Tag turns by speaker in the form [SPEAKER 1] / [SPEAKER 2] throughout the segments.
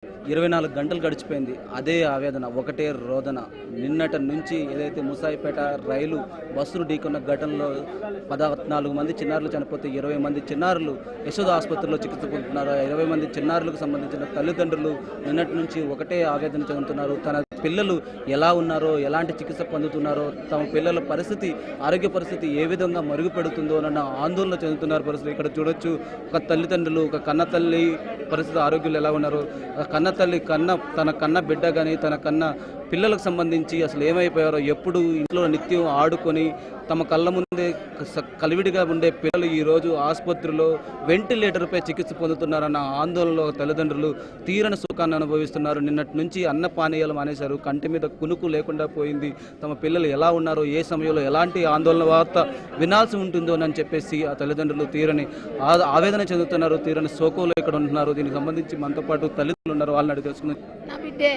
[SPEAKER 1] 24 గంటలు గడిచిపోయింది. అదే ఆవేదన, ఒకటే రోదన. నిన్నటి నుంచి ఏదైతే ముసాయిపేట రైలు బస్సును ఢీకొన్న ఘటనలో 14 మంది చిన్నారులు చనిపోతే 20 మంది చిన్నారులు యశోద ఆసుపత్రిలో చికిత్స పొందుతున్నారు. 20 మంది చిన్నారులకు సంబంధించిన తల్లిదండ్రులు నిన్నటి నుంచి ఒకటే ఆవేదన చెందుతున్నారు. తన పిల్లలు ఎలా ఉన్నారో, ఎలాంటి చికిత్స పొందుతున్నారో, తమ పిల్లల పరిస్థితి, ఆరోగ్య పరిస్థితి ఏ విధంగా మరుగుపెడుతుందో అన్న ఆందోళన చెందుతున్నారు. పరిస్థితి ఇక్కడ చూడొచ్చు. ఒక తల్లిదండ్రులు, ఒక కన్న తల్లి పరిస్థితి, ఆరోగ్యాలు ఎలా ఉన్నారో, కన్న తల్లి తన కన్న బిడ్డ కానీ, తన కన్న పిల్లలకు సంబంధించి అసలు ఏమైపోయారో, ఎప్పుడు ఇంట్లో నిత్యం ఆడుకొని తమ కళ్ళ ముందే కలివిడిగా ఉండే పిల్లలు ఈరోజు ఆసుపత్రిలో వెంటిలేటర్పై చికిత్స పొందుతున్నారన్న ఆందోళనలో తల్లిదండ్రులు తీరని సుఖాన్ని అనుభవిస్తున్నారు. నిన్నటి నుంచి అన్న పానీయాలు మానేశారు. కంటి మీద కునుకు లేకుండా పోయింది. తమ పిల్లలు ఎలా ఉన్నారో, ఏ సమయంలో ఎలాంటి ఆందోళన వార్త వినాల్సి ఉంటుందో అని చెప్పేసి ఆ తల్లిదండ్రులు తీరని ఆవేదన చెందుతున్నారు. తీరని శోకంలో ఇక్కడ ఉంటున్నారు. దీనికి సంబంధించి మనతో పాటు తల్లిదండ్రులు ఉన్నారు. వాళ్ళని అడిగి తెలుసుకుందాం.
[SPEAKER 2] నా బిడ్డే,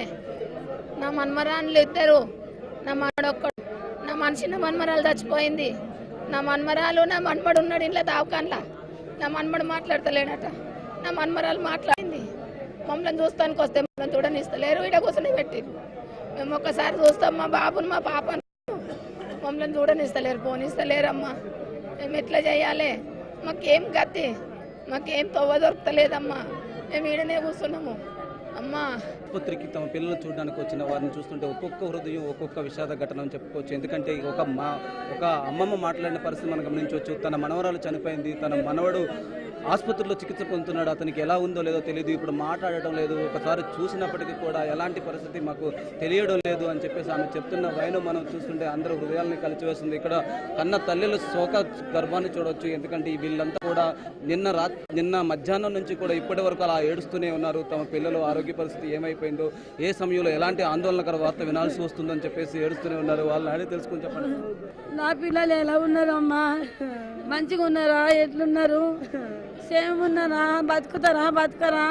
[SPEAKER 2] నా మన్మరాన్లు ఇద్దరు, నా మనడొక్కడు, నా మనిషిన మన్మరాలు చచ్చిపోయింది. నా మన్మరాలు, నా మన్మడు ఉన్నాడు ఇంట్లో దావకాన్లా. నా మన్మడు మాట్లాడతలేడట. నా మన్మరాలు మాట్లాడింది. మమ్మల్ని చూస్తానికి వస్తే మమ్మల్ని చూడనిస్తలేరు. ఈడ కూర్చొని పెట్టిరు. మేము ఒక్కసారి చూస్తాం మా బాబుని, మా పాపను. మమ్మల్ని చూడనిస్తలేరు, పోనిస్తలేరమ్మా. మేము ఎట్లా చేయాలి? మాకేం గతి, మాకేం తవ్వ దొరకలేదమ్మా. మేము ఈడనే కూర్చున్నాము అమ్మా.
[SPEAKER 1] ఆసుపత్రికి తమ పిల్లలు చూడడానికి వచ్చిన వారిని చూస్తుంటే ఒక్కొక్క హృదయం ఒక్కొక్క విషాద ఘటన అని చెప్పుకోవచ్చు. ఎందుకంటే ఒక అమ్మమ్మ మాట్లాడిన పరిస్థితి మనం గమనించవచ్చు. తన మనవరాలు చనిపోయింది, తన మనవడు ఆసుపత్రిలో చికిత్స పొందుతున్నాడు. అతనికి ఎలా ఉందో లేదో తెలియదు, ఇప్పుడు మాట్లాడటం లేదు. ఒకసారి చూసినప్పటికీ కూడా ఎలాంటి పరిస్థితి మాకు తెలియడం లేదు అని చెప్పేసి ఆమె చెప్తున్న వైను మనం చూస్తుంటే అందరూ హృదయాలని కలిచివేస్తుంది. ఇక్కడ కన్న తల్లిలు శోక గర్భాన్ని చూడవచ్చు. ఎందుకంటే వీళ్ళంతా కూడా నిన్న మధ్యాహ్నం నుంచి కూడా ఇప్పటి వరకు అలా ఏడుస్తూనే ఉన్నారు. తమ పిల్లలు ఆరోగ్య పరిస్థితి ఏమైపోయిందో, ఏ సమయంలో ఎలాంటి ఆందోళనకర వార్త వినాల్సి వస్తుందని చెప్పేసి ఏడుస్తూనే ఉన్నారు. వాళ్ళని అడిగి తెలుసుకుని చెప్పండి.
[SPEAKER 3] నా పిల్లలు ఎలా ఉన్నారమ్మా? మంచిగా ఉన్నారా? ఎట్లున్నారు? సేమ్ ఉన్నారా? బతకరా?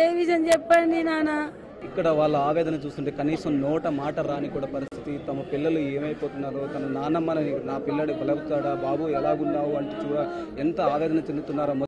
[SPEAKER 3] ఏ విషయం చెప్పండి నాన్న.
[SPEAKER 1] ఇక్కడ వాళ్ళ ఆవేదన చూస్తుంటే కనీసం నోట మాట రాని కూడా పరిస్థితి. తమ పిల్లలు ఏమైపోతున్నారో, తన నాన్నమ్మని, నా పిల్లడు బలవుతాడా, బాబు ఎలాగున్నావు అంటే ఎంత ఆవేదన చెందుతున్నారో.